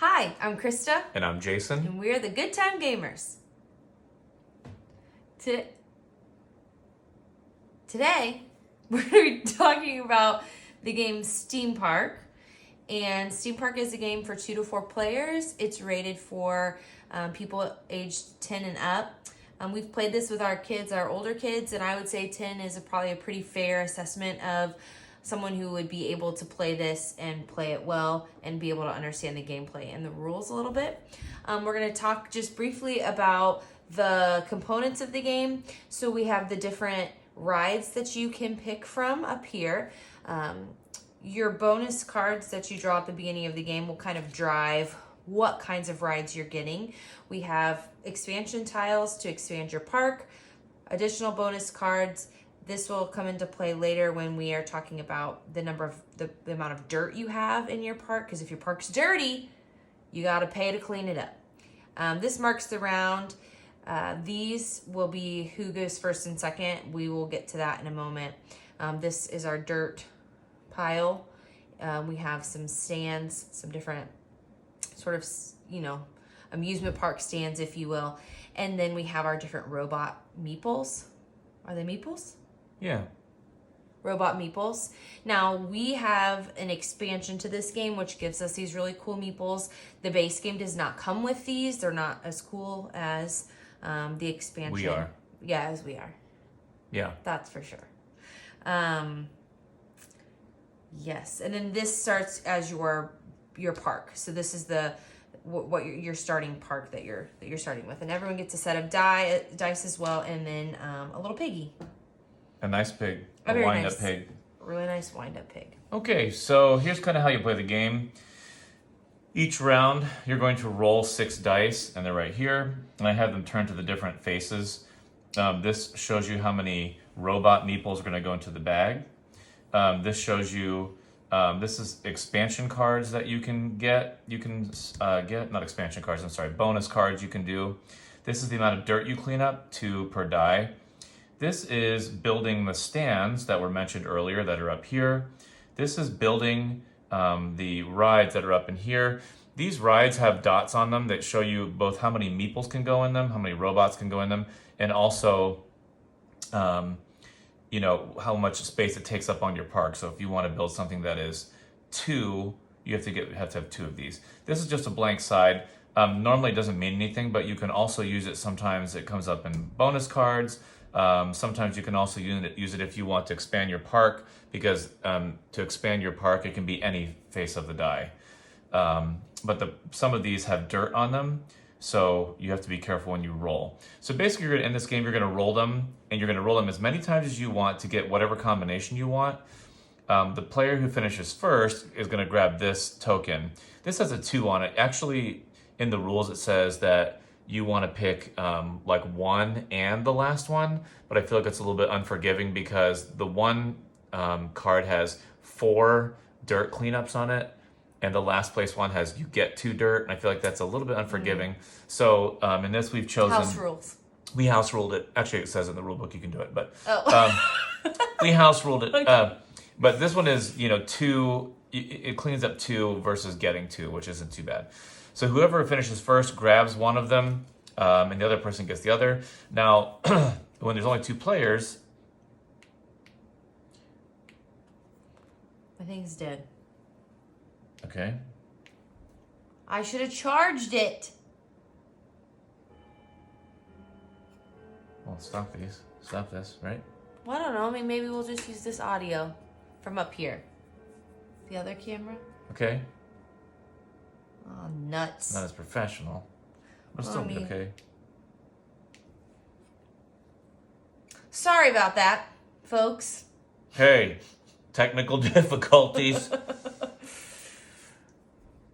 Hi, I'm Christa. And I'm Jason. And we're the Good Time Gamers. Today, we're going to be talking about the game Steam Park. And Steam Park is a game for 2 to 4 players. It's rated for people aged 10 and up. We've played this with our kids, our older kids, and I would say 10 is probably a pretty fair assessment of someone who would be able to play this and play it well and be able to understand the gameplay and the rules a little bit. We're going to talk just briefly about the components of the game. So we have the different rides that you can pick from up here. Your bonus cards that you draw at the beginning of the game will kind of drive what kinds of rides you're getting. We have expansion tiles to expand your park, additional bonus cards. This will come into play later when we are talking about the number of the amount of dirt you have in your park, because if your park's dirty, you got to pay to clean it up. This marks the round. These will be who goes first and second. We will get to that in a moment. This is our dirt pile. We have some stands, some different sort of, amusement park stands, if you will. And then we have our different robot meeples. Are they meeples? Yeah. Robot meeples. Now, we have an expansion to this game, which gives us these really cool meeples. The base game does not come with these. They're not as cool as the expansion. We are. Yeah, as we are. Yeah. That's for sure. Yes, and then this starts as your park. So this is what your starting park that you're starting with, and everyone gets a set of dice as well, and then a little piggy. A nice pig. A A wind-up nice, pig. Really nice wind-up pig. Okay, so here's kind of how you play the game. Each round, you're going to roll 6 dice, and they're right here. And I have them turned to the different faces. This shows you how many robot meeples are going to go into the bag. This shows you, this is expansion cards that you can get. You can not expansion cards, I'm sorry, bonus cards you can do. This is the amount of dirt you clean up, 2 per die. This is building the stands that were mentioned earlier that are up here. This is building the rides that are up in here. These rides have dots on them that show you both how many meeples can go in them, how many robots can go in them, and also how much space it takes up on your park. So if you want to build something that is 2, you have to have 2 of these. This is just a blank side. Normally it doesn't mean anything, but you can also use it sometimes. It comes up in bonus cards. Sometimes you can also use it if you want to expand your park, because to expand your park, it can be any face of the die. But some of these have dirt on them, so you have to be careful when you roll. So basically, in this game, you're going to roll them, and you're going to roll them as many times as you want to get whatever combination you want. The player who finishes first is going to grab this token. This has a 2 on it. Actually, in the rules, it says that you want to pick like 1 and the last one, but I feel like it's a little bit unforgiving because the 1 card has 4 dirt cleanups on it, and the last place one has you get 2 dirt, and I feel like that's a little bit unforgiving. So in this, we've chosen House rules. We house ruled it. Actually, it says in the rule book you can do it, but we house ruled it. Okay. But this one is 2. It cleans up 2 versus getting 2, which isn't too bad. So whoever finishes first grabs one of them, and the other person gets the other. Now, when there's only 2 players... My thing's dead. Okay. I should have charged it. Well, stop these. Stop this, right? Well, I don't know. I mean, maybe we'll just use this audio from up here. The other camera? Okay. Oh, nuts. Not as professional. But still be okay. Sorry about that, folks. Hey, technical difficulties.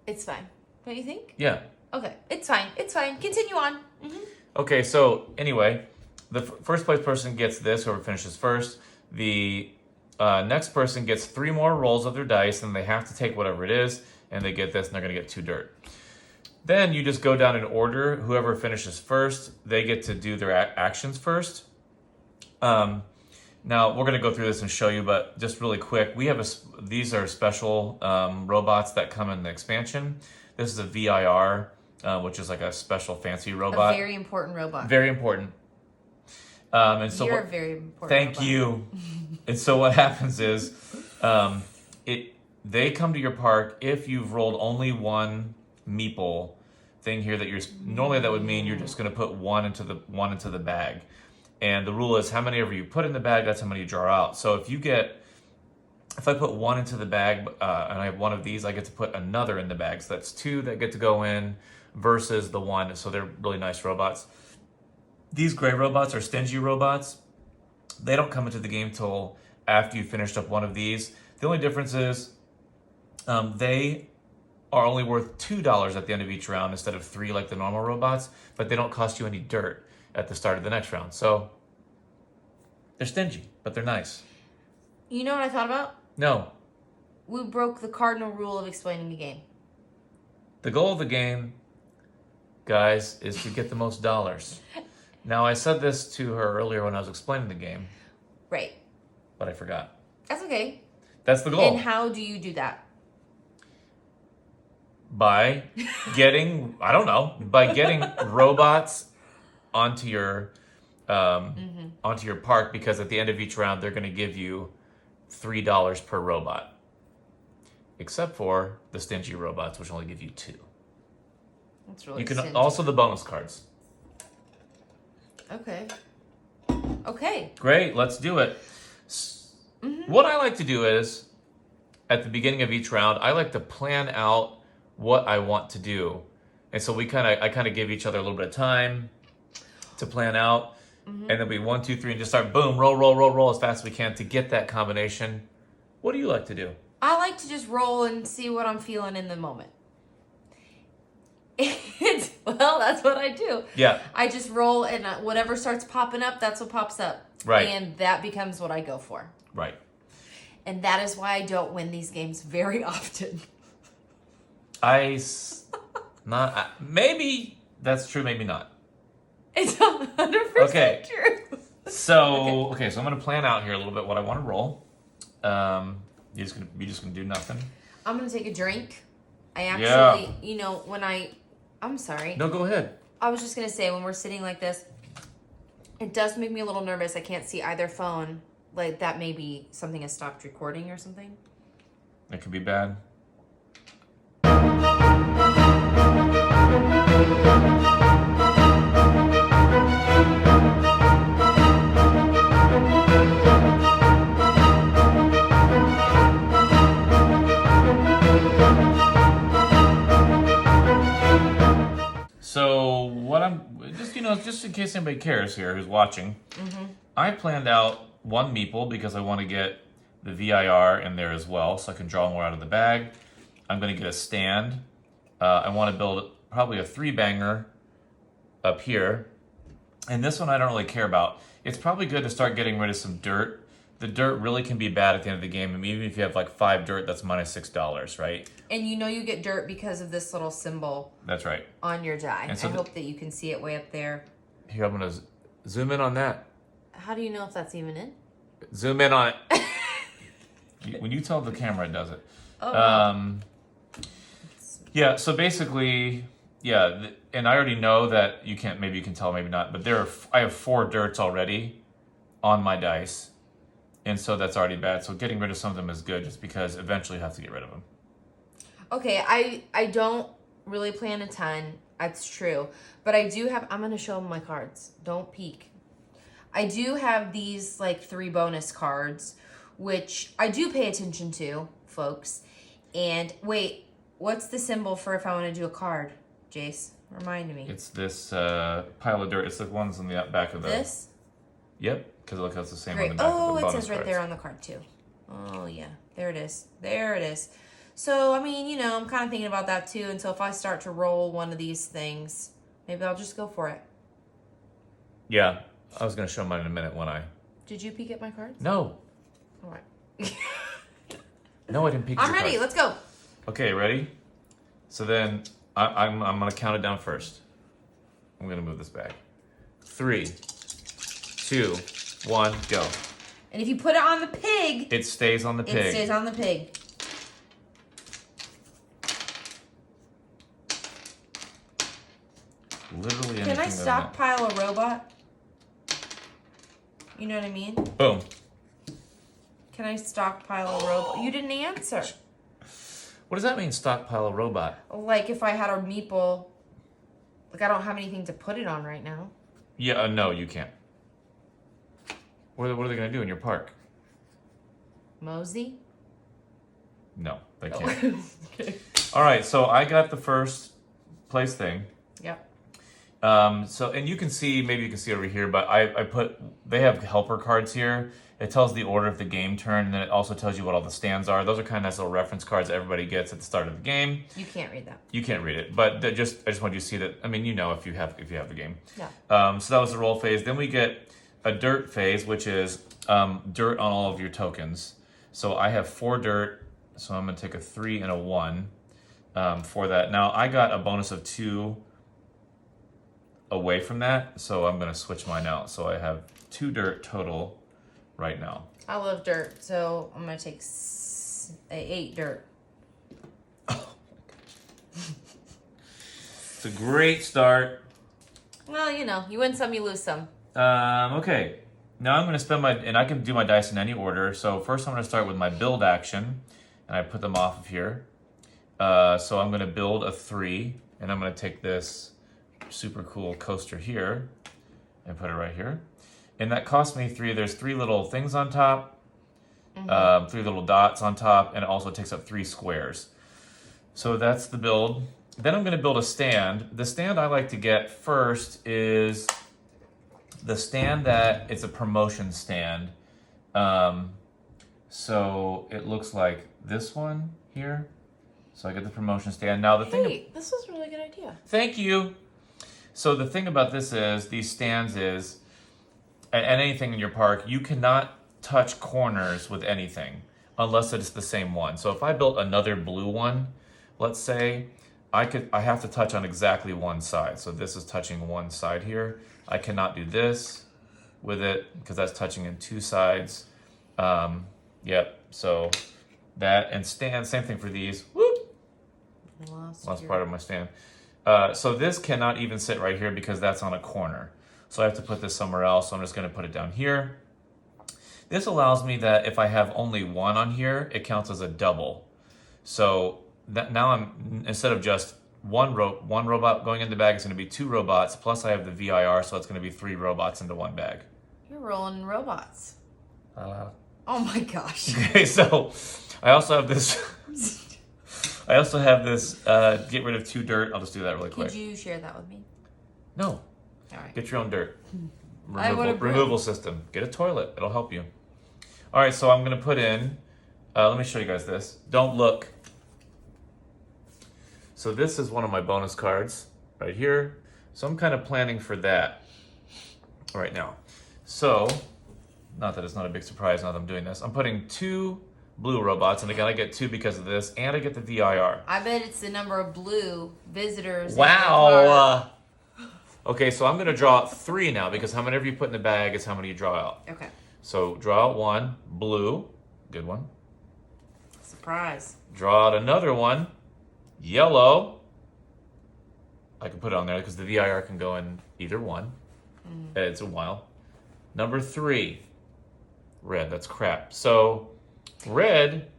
It's fine. Don't you think? Yeah. Okay, it's fine. It's fine. Continue on. Mm-hmm. Okay, so anyway, the first place person gets this, whoever finishes first. The next person gets 3 more rolls of their dice, and they have to take whatever it is, and they get this, and they're going to get 2 dirt. Then you just go down in order. Whoever finishes first, they get to do their actions first. Now, we're going to go through this and show you, but just really quick, we have these are special robots that come in the expansion. This is a VIR, which is like a special fancy robot. A very important robot. Very important. And so You're a very important Thank robot. you. And so what happens is, they come to your park if you've rolled only one meeple thing here that you're normally that would mean you're just going to put one into the bag. And the rule is how many ever you put in the bag, that's how many you draw out. So if I put one into the bag and I have one of these, I get to put another in the bag. So that's two that get to go in versus the one. So they're really nice robots. These gray robots are stingy robots. They don't come into the game till after you finished up one of these. The only difference is they are only worth $2 at the end of each round instead of $3 like the normal robots, but they don't cost you any dirt at the start of the next round. So they're stingy, but they're nice. You know what I thought about? No. We broke the cardinal rule of explaining the game. The goal of the game, guys, is to get the most dollars. Now, I said this to her earlier when I was explaining the game. Right. But I forgot. That's okay. That's the goal. And how do you do that? By getting, by getting robots onto your park, because at the end of each round, they're going to give you $3 per robot. Except for the stingy robots, which only give you 2. That's really You can stingy. also the bonus cards. Okay. Great, let's do it. What I like to do is, at the beginning of each round, I like to plan out what I want to do. And so I kind of give each other a little bit of time to plan out. And then we 1, 2, 3, and just start boom, roll as fast as we can to get that combination. What do you like to do? I like to just roll and see what I'm feeling in the moment. Well, that's what I do. Yeah. I just roll, and whatever starts popping up, that's what pops up. Right. And that becomes what I go for. Right. And that is why I don't win these games very often. Maybe that's true, maybe not. It's 100% Okay. true. So, so I'm going to plan out here a little bit what I want to roll. You're just gonna do nothing? I'm going to take a drink. I actually, I'm sorry. No, go ahead. I was just going to say, when we're sitting like this, it does make me a little nervous. I can't see either phone. Like, that maybe something has stopped recording or something. That could be bad. So what I'm just in case anybody cares here who's watching, I planned out one meeple because I want to get the VIR in there as well, so I can draw more out of the bag. I'm going to get a stand. I want to build probably a 3-banger up here, and this one I don't really care about. It's probably good to start getting rid of some dirt. The dirt really can be bad at the end of the game, and even if you have like 5 dirt, that's minus $6, right? And you get dirt because of this little symbol. That's right. On your die. And so I hope that you can see it way up there. Here, I'm going to zoom in on that. How do you know if that's even in? Zoom in on it. When you tell the camera, it does it. Oh. Yeah, so basically, and I already know that maybe you can tell, maybe not, but I have 4 dirts already on my dice. And so that's already bad. So getting rid of some of them is good, just because eventually you have to get rid of them. Okay, I don't really plan a ton. That's true. But I do have, I'm going to show them my cards. Don't peek. I do have these like 3 bonus cards, which I do pay attention to, folks. And wait, what's the symbol for if I want to do a card, Jace? Remind me. It's this pile of dirt. It's the ones on the back of the... This? Yep, because look, that's the same Great. on the back of the bonus it says right cards. there on the card too. Oh yeah, there it is. There it is. So, I mean, I'm kind of thinking about that too. And so if I start to roll one of these things, maybe I'll just go for it. Yeah, I was going to show mine in a minute when I... Did you peek at my cards? No. All right. No, I didn't peek at I'm your ready. cards. Let's go. Okay, ready? So then I'm going to count it down first. I'm going to move this back. 3, 2, 1, go. And if you put it on the pig, It stays on the pig. it stays on the pig. Literally anything. Can I stockpile a robot? You know what I mean? Boom. Can I stockpile a robot? You didn't answer. What does that mean, stockpile a robot? Like if I had a meeple, like I don't have anything to put it on right now. Yeah, no, you can't. What are they going to do in your park? Mosey? No, they can't. Okay. All right, so I got the first place thing. Yep. And you can see, maybe you can see over here, but they have helper cards here. It tells the order of the game turn, and then it also tells you what all the stands are. Those are kind of nice little reference cards that everybody gets at the start of the game. You can't read that. You can't read it, but I just wanted you to see that. I mean, you know, if you have the game. Yeah. So that was the roll phase. Then we get a dirt phase, which is dirt on all of your tokens. So I have 4 dirt, so I'm going to take a 3 and a 1 for that. Now I got a bonus of 2 away from that, so I'm going to switch mine out. So I have 2 dirt total right now. I love dirt, so I'm going to take 8 dirt. It's a great start. Well, you know, you win some, you lose some. Okay. Now I'm going to spend and I can do my dice in any order. So first I'm going to start with my build action, and I put them off of here. So I'm going to build a 3, and I'm going to take this super cool coaster here and put it right here. And that cost me 3. There's 3 little things on top, 3 little dots on top, and it also takes up 3 squares. So that's the build. Then I'm going to build a stand. The stand I like to get first is the stand that it's a promotion stand. So it looks like this one here. So I get the promotion stand. Now this was a really good idea. Thank you. So the thing about this is, these stands is, and anything in your park, you cannot touch corners with anything unless it's the same one. So if I built another blue one, let's say, I have to touch on exactly one side. So this is touching one side here. I cannot do this with it because that's touching in 2 sides. Yep. So that and stand, same thing for these. Whoop. Lost part of my stand. So this cannot even sit right here because that's on a corner. So I have to put this somewhere else. So I'm just going to put it down here. This allows me that if I have only one on here, it counts as a double. So that now I'm, instead of just one robot going in the bag, it's going to be 2 robots. Plus I have the VIR, so it's going to be 3 robots into one bag. You're rolling robots. Oh my gosh. Okay, so I also have this. Get rid of 2 dirt. I'll just do that really quick. Could you share that with me? No. All right. Get your own dirt. I want a Removal system. Get a toilet. It'll help you. All right, so I'm going to put in, let me show you guys this. Don't look. So this is one of my bonus cards right here. So I'm kind of planning for that right now. So, not that it's not a big surprise now that I'm doing this. I'm putting 2 blue robots, and again, I get 2 because of this, and I get the VIR. I bet it's the number of blue visitors. Wow. Okay, so I'm going to draw 3 now because how many you put in the bag is how many you draw out. Okay. So draw out 1, blue, good one. Surprise. Draw out another one, yellow. I can put it on there because the VIR can go in either one. It's a while. Number 3, red. That's crap. So red.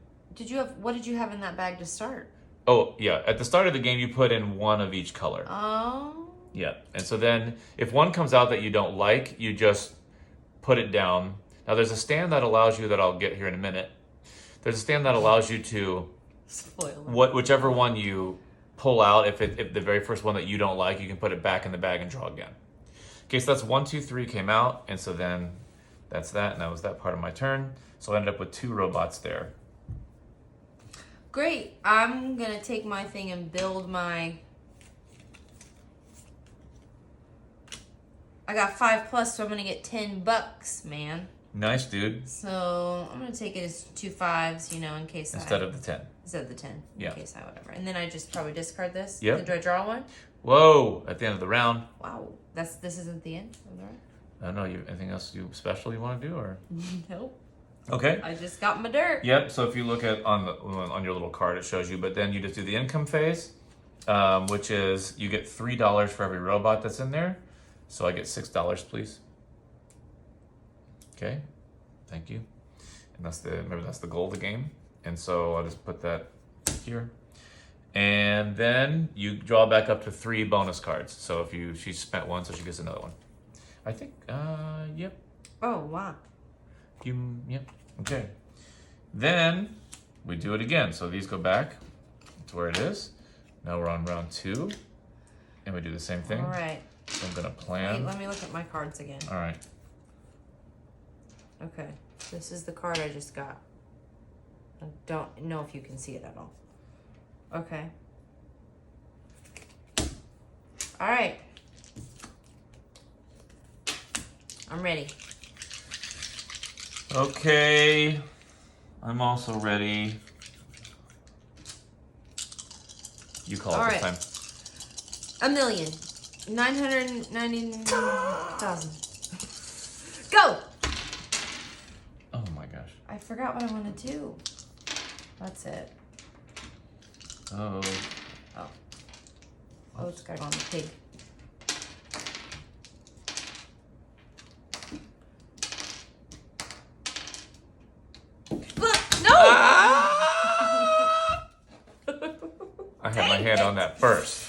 What did you have in that bag to start? Oh yeah, at the start of the game you put in 1 of each color. Oh. Yeah, and so then if one comes out that you don't like, you just put it down. Now there's a stand that allows you, that I'll get here in a minute. There's a stand that allows you to whichever one you pull out, if the very first one that you don't like, you can put it back in the bag and draw again. Okay, so that's 1, 2, 3 came out, and so then that's that, and that was that part of my turn. So I ended up with 2 robots there. Great. I'm gonna take my thing and build my. I got 5 plus, so I'm gonna get $10, man. Nice, dude. So I'm gonna take it as 2 5s, in case instead of the 10. Instead of the 10. Yeah. In case whatever. And then I just probably discard this. Yep. Do I draw one? Whoa! At the end of the round. Wow. This isn't the end of the round. I don't know. Anything else special you want to do, or? Nope. Okay. I just got my dirt. Yep. So if you look at on your little card, it shows you. But then you just do the income phase, which is you get $3 for every robot that's in there. So I get $6, please. Okay, thank you. And remember that's the goal of the game. And so I'll just put that here. And then you draw back up to 3 bonus cards. So if she spent one, so she gets another one. I think, yep. Oh, wow. Yep, okay. Then we do it again. So these go back to where it is. Now we're on round 2. And we do the same thing. All right. So I'm gonna plan. Wait, let me look at my cards again. All right. Okay, this is the card I just got. I don't know if you can see it at all. Okay. All right. I'm ready. Okay. I'm also ready. You call All it right. this time. 1,999,000. Go! Oh my gosh. I forgot what I want to do. That's it. Oh. Oh. Oh, it's got to go on the pig. No! I had my hand on that first.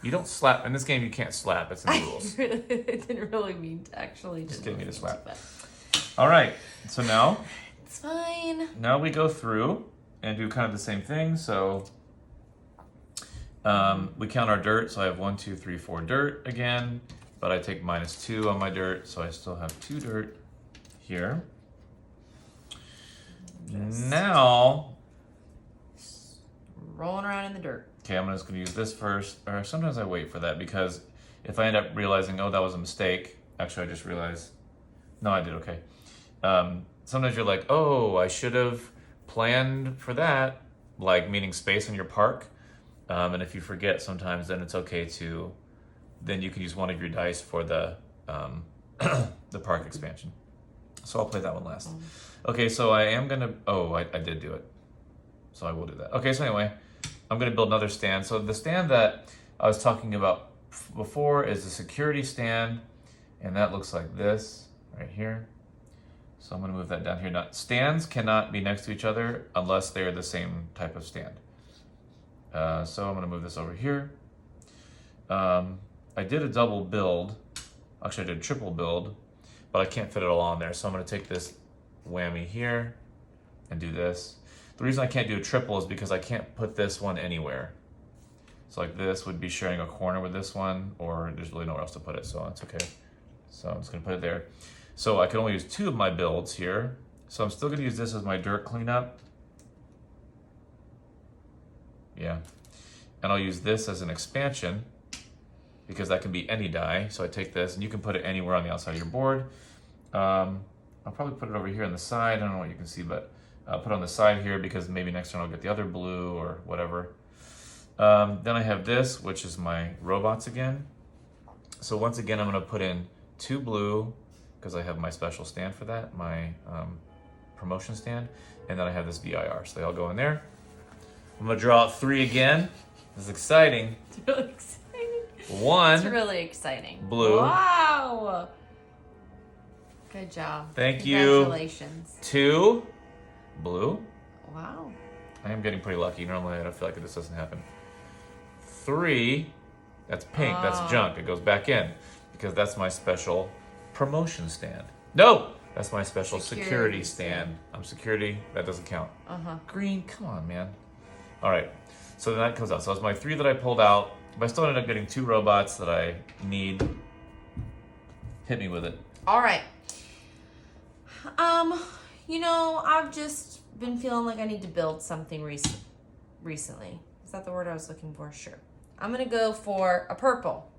You don't slap. In this game, you can't slap. It's in the rules. I didn't really mean to actually. Just getting me to slap. But All right. So now it's fine. we go through and do kind of the same thing. So we count our dirt. So I have 1, 2, 3, 4 dirt again. But I take -2 on my dirt. So I still have 2 dirt here. Now, Rolling around in the dirt. okay, I'm just going to use this first. Or sometimes I wait for that because if I end up realizing, oh, that was a mistake. Actually, I just realized, no, I did okay. Sometimes you're like, oh, I should have planned for that, like meaning space in your park. And if you forget sometimes, then it's okay then you can use one of your dice for the the park expansion. So I'll play that one last. Okay, so I am gonna, I did do it. So I will do that. Okay, so anyway, I'm gonna build another stand. So the stand that I was talking about before is the security stand, and that looks like this right here. So I'm gonna move that down here. Now, stands cannot be next to each other unless they're the same type of stand. So I'm gonna move this over here. I did a double build. Actually, I did a triple build, but I can't fit it all on there. So I'm gonna take this whammy here and do this. The reason I can't do a triple is because I can't put this one anywhere. So like this would be sharing a corner with this one, or there's really nowhere else to put it, so it's okay. So I'm just gonna put it there. So I can only use 2 of my builds here. So I'm still gonna use this as my dirt cleanup. Yeah. And I'll use this as an expansion because that can be any die. So I take this and you can put it anywhere on the outside of your board. I'll probably put it over here on the side. I don't know what you can see, but I'll put it on the side here because maybe next turn I'll get the other blue or whatever. Then I have this, which is my robots again. So once again, I'm gonna put in 2 blue because I have my special stand for that, my promotion stand. And then I have this VIR, so they all go in there. I'm gonna draw out 3 again. This is exciting. It's really exciting. 1. It's really exciting. Blue. Wow. Good job. Thank you. Congratulations. 2. Blue. Wow. I am getting pretty lucky. Normally I don't feel like this doesn't happen. 3. That's pink. That's junk. It goes back in because that's my special promotion stand. No! That's my special security stand. I'm security. That doesn't count. Green. Come on, man. All right. So then that comes out. So that's my 3 that I pulled out. But I still ended up getting 2 robots that I need. Hit me with it. All right. You know, I've just been feeling like I need to build something recently. Is that the word I was looking for? Sure. I'm going to go for a purple.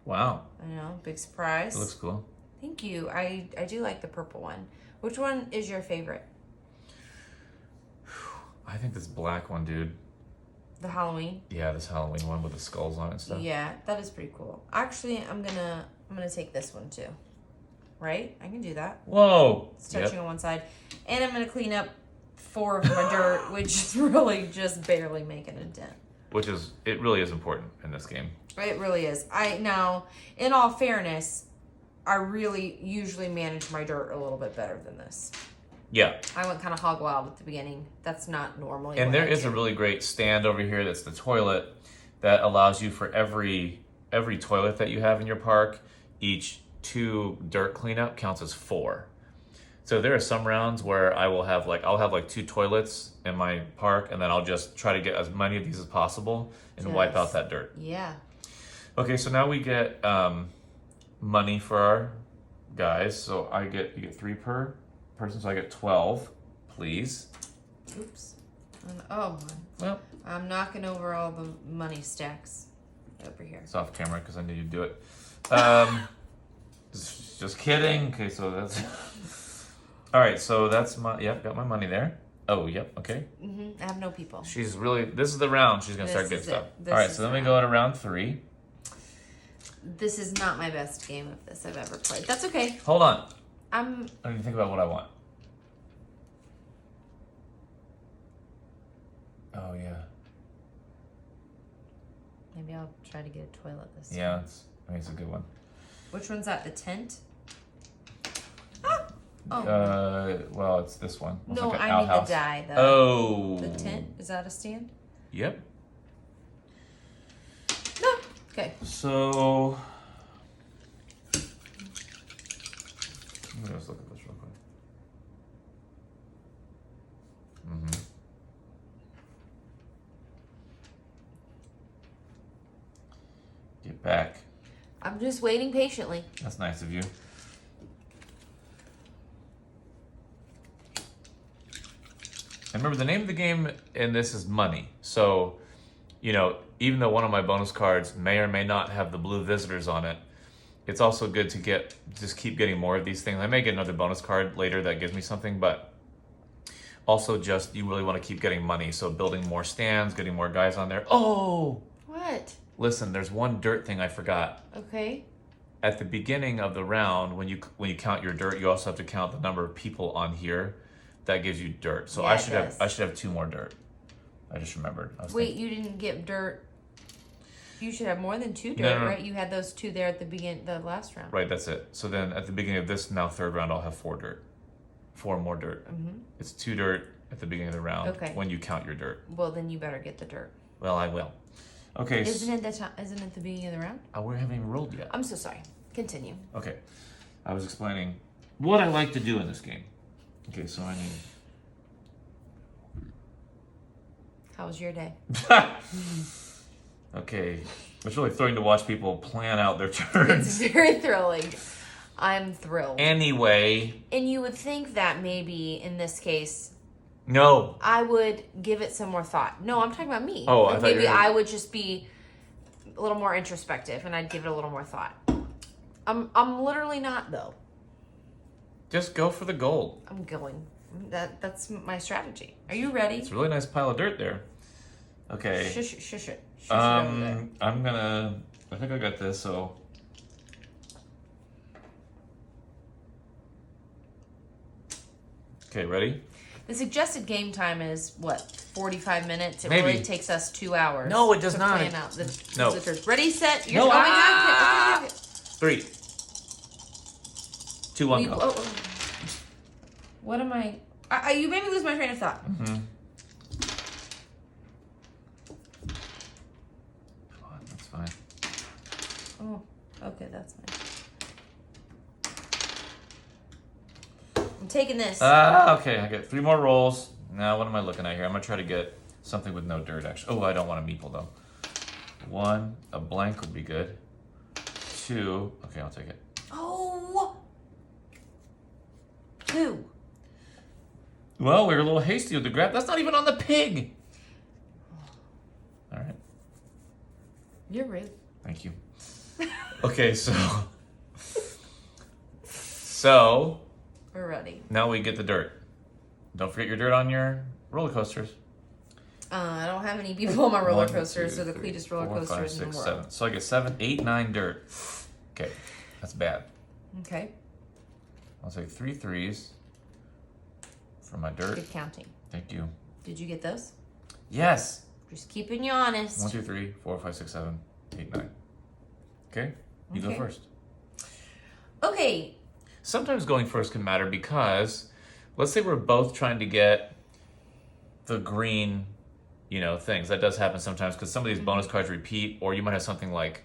Wow. I know, big surprise. It looks cool. Thank you. I do like the purple one. Which one is your favorite? I think this black one, dude. The Halloween? Yeah, this Halloween one with the skulls on it and stuff. Yeah, that is pretty cool. Actually, I'm gonna take this one too. Right? I can do that. Whoa. It's touching on one side. And I'm gonna clean up 4 of my dirt, which is really just barely making a dent. it really is important in this game. It really is. Now, in all fairness, I really usually manage my dirt a little bit better than this. Yeah. I went kind of hog wild at the beginning. That's not normally. And there is a really great stand over here that's the toilet that allows you for every toilet that you have in your park, each 2 dirt cleanup counts as 4. So there are some rounds where I'll have 2 toilets in my park, and then I'll just try to get as many of these as possible and wipe out that dirt. Yeah. Okay, so now we get money for our guys. So you get 3 per person, so I get 12, please. Oops. Oh, well, I'm knocking over all the money stacks over here. It's off camera because I knew you'd do it. Just kidding. Okay, so that's all right. So that's got my money there. Oh, yep. Okay. I have no people. This is the round. She's gonna start getting stuff. All right. So then we go to round 3. This is not my best game of this I've ever played. That's okay. Hold on. I need to think about what I want. Oh yeah. Maybe I'll try to get a toilet this time. Yeah, it's a good one. Which one's that? The tent? Ah! Oh. Well, it's this one. It's no, like I need the die though. Oh. The tent? Is that a stand? Yep. No. Okay. So let me just look at this real quick. Get back. I'm just waiting patiently. That's nice of you. And remember, the name of the game in this is money. So, even though one of my bonus cards may or may not have the blue visitors on it, it's also good to just keep getting more of these things. I may get another bonus card later that gives me something, but also just you really want to keep getting money. So building more stands, getting more guys on there. Oh! What? Listen, there's one dirt thing I forgot. Okay. At the beginning of the round, when you count your dirt, you also have to count the number of people on here. That gives you dirt. So yeah, I should have 2 more dirt. I just remembered. Wait, you didn't get dirt. You should have more than 2 dirt, right? You had those 2 there at the last round. Right, that's it. So then at the beginning of this now 3rd round, I'll have 4 dirt. 4 more dirt. It's 2 dirt at the beginning of the round. Okay. When you count your dirt. Well, then you better get the dirt. Well, I will. Okay. Isn't it the beginning of the round? We haven't even rolled yet. I'm so sorry. Continue. Okay. I was explaining what I like to do in this game. Okay, so I need... How was your day? Okay. It's really thrilling to watch people plan out their turns. It's very thrilling. I'm thrilled. Anyway. And you would think that maybe in this case... No. I would give it some more thought. No, I'm talking about me. Oh, like maybe I would just be a little more introspective and I'd give it a little more thought. I'm literally not though. Just go for the gold. I'm going. That's my strategy. Are you ready? It's a really nice pile of dirt there. Okay. Shush it. I think I got this, so. Okay, ready? The suggested game time is what, 45 minutes? It Maybe. really takes us 2 hours. No, it does to not. Plan out the No. visitors. Ready, set. No, Okay. 3, 2, 1, go. What am I? You made me lose my train of thought. Come on, that's fine. Oh, okay, that's fine. I'm taking this. Okay, I got 3 more rolls. Now, what am I looking at here? I'm gonna try to get something with no dirt, actually. Oh, I don't want a meeple, though. 1, a blank would be good. 2, okay, I'll take it. Oh! 2. Well, we were a little hasty with the grab. That's not even on the pig. All right. You're rude. Thank you. Okay, so we're ready. now we get the dirt. Don't forget your dirt on your roller coasters. I don't have any people on my roller 1, coasters. 2, They're the 3, cleanest roller 4, coasters 5, in the 6, world. 7. So I get 7, 8, 9 dirt. Okay, that's bad. Okay. I'll take 3 threes for my dirt. Good counting. Thank you. Did you get those? Yes. Just keeping you honest. 1, 2, 3, 4, 5, 6, 7, 8, 9. Okay, you go first. Okay. Sometimes going first can matter because, let's say we're both trying to get the green, things. That does happen sometimes because some of these bonus cards repeat, or you might have something like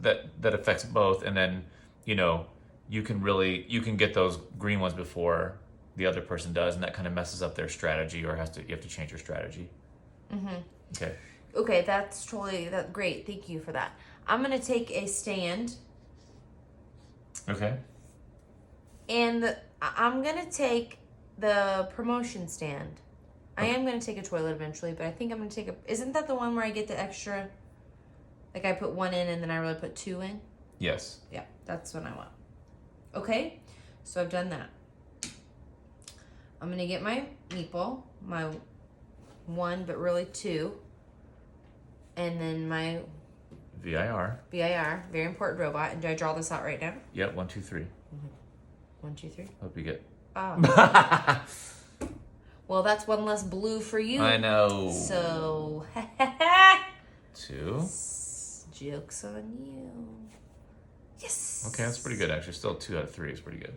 that affects both, and then, you can get those green ones before the other person does, and that kind of messes up their strategy, or you have to change your strategy. Okay. Okay, that's great. Thank you for that. I'm gonna take a stand. Okay. And I'm gonna take the promotion stand. I am gonna take a toilet eventually, but I think I'm gonna take isn't that the one where I get the extra, like I put 1 in and then I really put 2 in? Yes. Yeah, that's what I want. Okay, so I've done that. I'm gonna get my meeple, my 1, but really 2. And then my VIR. very important robot. And do I draw this out right now? Yep, 1, 2, 3. 1, 2, 3. Hope you get. Oh. Well, that's 1 less blue for you. I know. So, 2. Joke's on you. Yes. Okay, that's pretty good actually. Still 2 out of 3 is pretty good.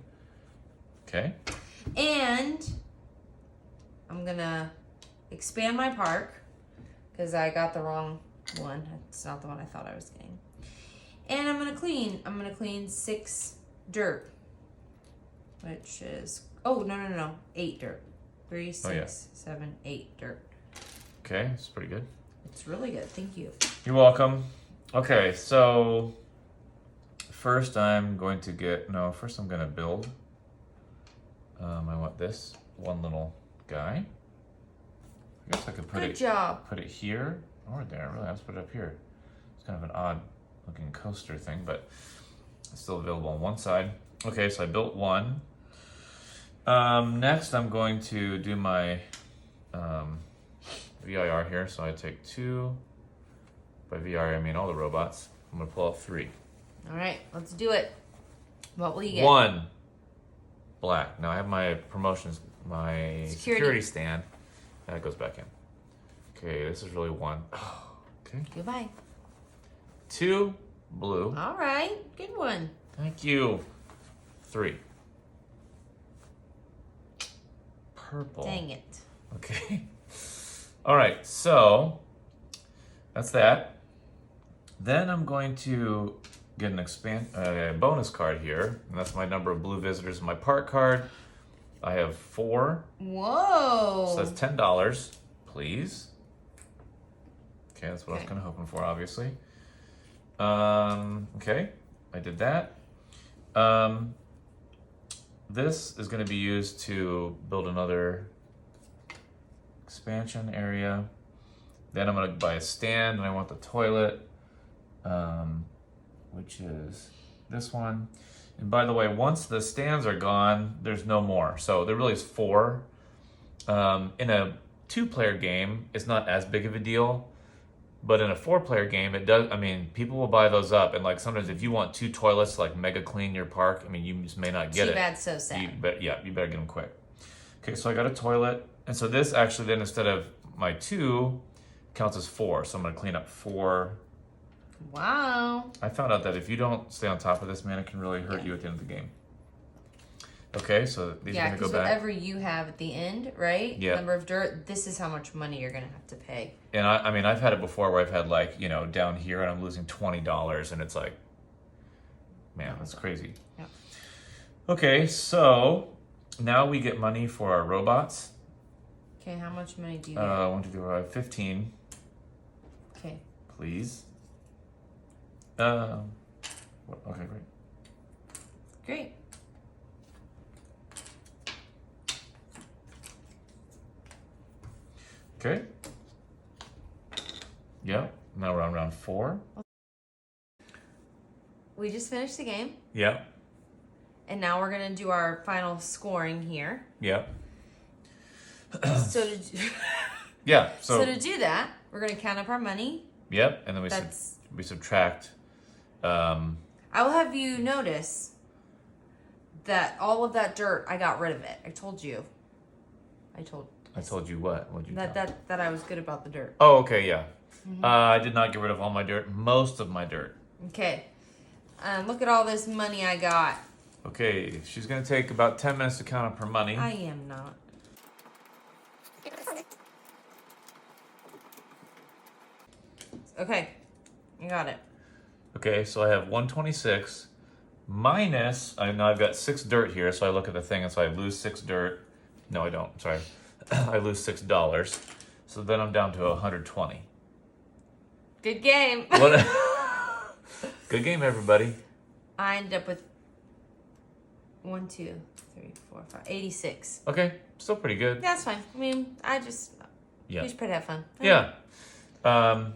Okay. And I'm gonna expand my park because I got the wrong one. It's not the one I thought I was getting. And I'm gonna clean 6 dirt, which is no, 8 dirt. 3, 6, 7, 8 dirt. Okay, it's pretty good. It's really good. Thank you. You're welcome. Okay, so first I'm going to build. I want this one little guy. I guess I could put Good job. Put it here or there. Really, let's put it up here. It's kind of an odd looking coaster thing, but it's still available on one side. Okay, so I built 1. Next I'm going to do my VIR here. So I take 2. By VIR I mean all the robots. I'm gonna pull out 3. All right, let's do it. What will you get? 1. Black. Now I have my promotions, my security stand. That goes back in. Okay, this is really 1. Okay. Goodbye. 2. Blue. All right, good one. Thank you. 3. Purple. Dang it. Okay. All right, so that's that. Then I'm going to get an bonus card here, and that's my number of blue visitors in my park card. I have 4. Whoa. So that's $10, please. Okay, that's what I was kind of hoping for, obviously. Okay, I did that. This is going to be used to build another expansion area. Then I'm going to buy a stand, and I want the toilet, which is this one. And by the way, once the stands are gone, there's no more. So there really is 4. In a 2-player game, it's not as big of a deal. But in a 4-player game, it does. I mean, people will buy those up, and like sometimes if you want 2 toilets to like mega clean your park, I mean, you just may not get it. Too bad, so sad. You better get them quick. Okay, so I got a toilet, and so this actually then instead of my 2 counts as 4. So I'm gonna clean up 4. Wow. I found out that if you don't stay on top of this, man, it can really hurt you at the end of the game. Okay, so these are gonna go back. Whatever you have at the end, right? Yeah. Number of dirt. This is how much money you're gonna have to pay. And I mean, I've had it before where I've had like, down here and I'm losing $20 and it's like, man, that's crazy. Yeah. Okay, so now we get money for our robots. Okay, how much money do you get? 1, 2, 3, 4, 5, 15. Okay. Please. Okay, great. Great. Okay. Yeah. Now we're on round 4. We just finished the game, Yeah. and now we're gonna do our final scoring here. Yeah. So Yeah. so to do that, we're gonna count up our money. Yep. And then we subtract. I will have you notice that all of that dirt, I got rid of it. I told you. I told you what? What'd you tell me? That I was good about the dirt. Oh, okay, yeah. I did not get rid of all my dirt. Most of my dirt. Okay. Look at all this money I got. Okay, she's going to take about 10 minutes to count up her money. I am not. Okay. I got it. Okay, so I have 126 minus, I know I've got 6 dirt here, so I look at the thing and so I lose 6 dirt. No, I don't. Sorry. I lose $6. So then I'm down to 120. Good game. What? Good game, everybody. I end up with 1, 2, 3, 4, 5, 86. Okay, still pretty good. That's fine. I mean, we just try to have fun. Yeah. I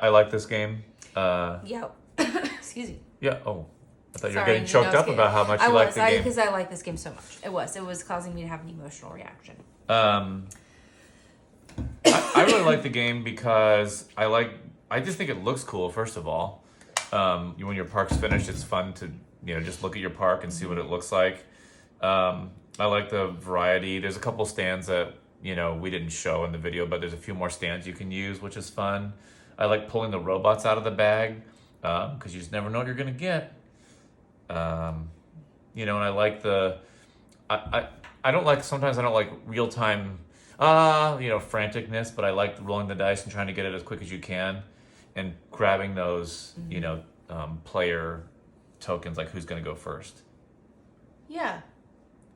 like this game. Yeah. Excuse me. Yeah. Oh, I thought you were Sorry, getting choked up about how much you like the game. Because I like this game so much. It was causing me to have an emotional reaction. I really like the game because I just think it looks cool. First of all, when your park's finished, it's fun to just look at your park and see what it looks like. I like the variety. There's a couple stands that we didn't show in the video, but there's a few more stands you can use, which is fun. I like pulling the robots out of the bag because you just never know what you're gonna get. And I like sometimes I don't like real time franticness, but I like rolling the dice and trying to get it as quick as you can and grabbing those player tokens, like who's gonna go first. Yeah.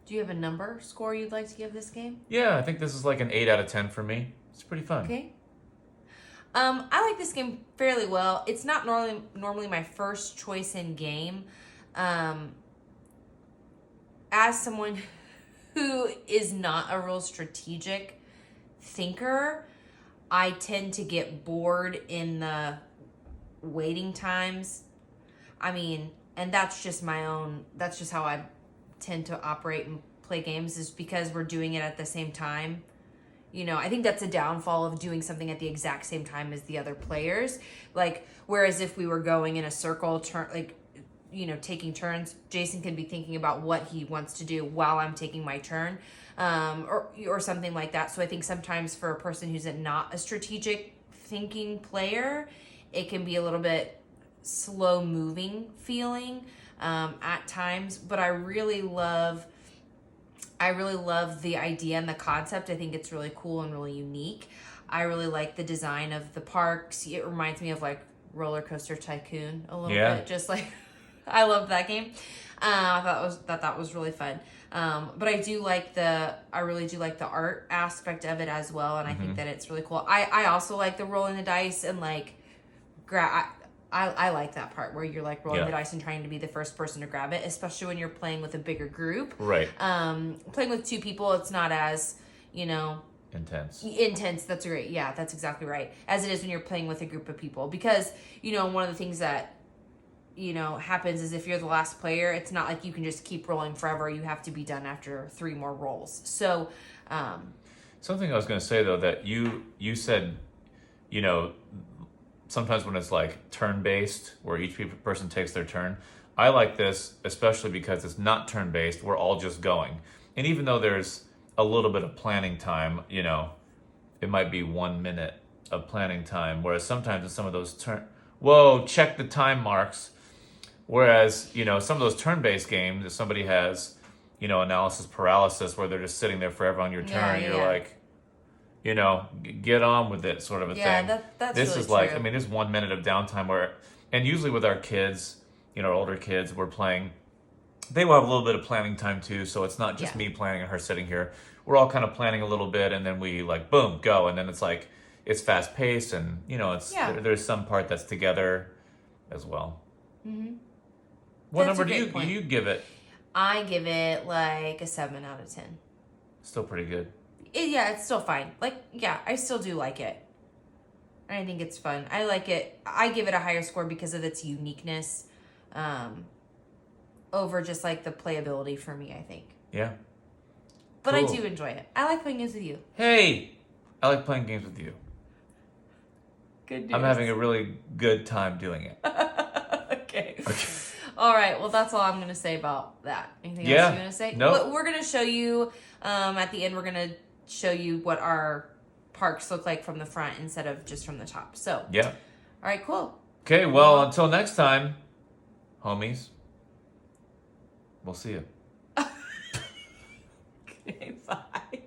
Do you have a number score you'd like to give this game? Yeah, I think this is like an 8 out of 10 for me. It's pretty fun. Okay. I like this game fairly well. It's not normally my first choice in game. As someone who is not a real strategic thinker, I tend to get bored in the waiting times. I mean, and that's just how I tend to operate and play games, is because we're doing it at the same time. I think that's a downfall of doing something at the exact same time as the other players. Like, whereas if we were going in a circle, taking turns, Jason could be thinking about what he wants to do while I'm taking my turn, or something like that. So I think sometimes for a person who's not a strategic thinking player, it can be a little bit slow moving feeling at times. But I really love the idea and the concept. I think it's really cool and really unique. I really like the design of the parks. It reminds me of like Roller Coaster Tycoon a little bit. Just like, I loved that game. I thought that was really fun. But I really do like the art aspect of it as well. And I think that it's really cool. I also like the rolling the dice and like I like that part where you're like rolling the dice and trying to be the first person to grab it, especially when you're playing with a bigger group. Right. Playing with 2 people, it's not as, intense. That's great. Yeah, that's exactly right. As it is when you're playing with a group of people, because, one of the things that, happens is if you're the last player, it's not like you can just keep rolling forever. You have to be done after 3 more rolls. So, something I was going to say though, that you said, sometimes when it's like turn-based, where each person takes their turn, I like this especially because it's not turn-based. We're all just going. And even though there's a little bit of planning time, it might be 1 minute of planning time, whereas sometimes in some of those check the time marks. Whereas, some of those turn-based games, if somebody has, analysis paralysis, where they're just sitting there forever on your turn, you're like, get on with it, sort of a thing. Yeah, that's this really is like, true. there's 1 minute of downtime and usually with our kids, our older kids, we're playing, they will have a little bit of planning time too, so it's not just me planning and her sitting here. We're all kind of planning a little bit, and then we like, boom, go, and then it's like, it's fast paced, and there's some part that's together as well. Mm-hmm. What That's number do you give it? I give it like a 7 out of 10. Still pretty good. It's still fine. I still do like it. I think it's fun. I like it. I give it a higher score because of its uniqueness, over just like the playability for me, I think. Yeah. But cool. I do enjoy it. I like playing games with you. Hey, I like playing games with you. Good news. I'm having a really good time doing it. Okay. All right. Well, that's all I'm going to say about that. Anything Yeah. else you want to say? Nope. We're going to show you at the end. We're going to show you what our parks look like from the front instead of just from the top. So. Yeah. All right. Cool. Okay. Well, until next time, homies. We'll see you. Okay. Bye.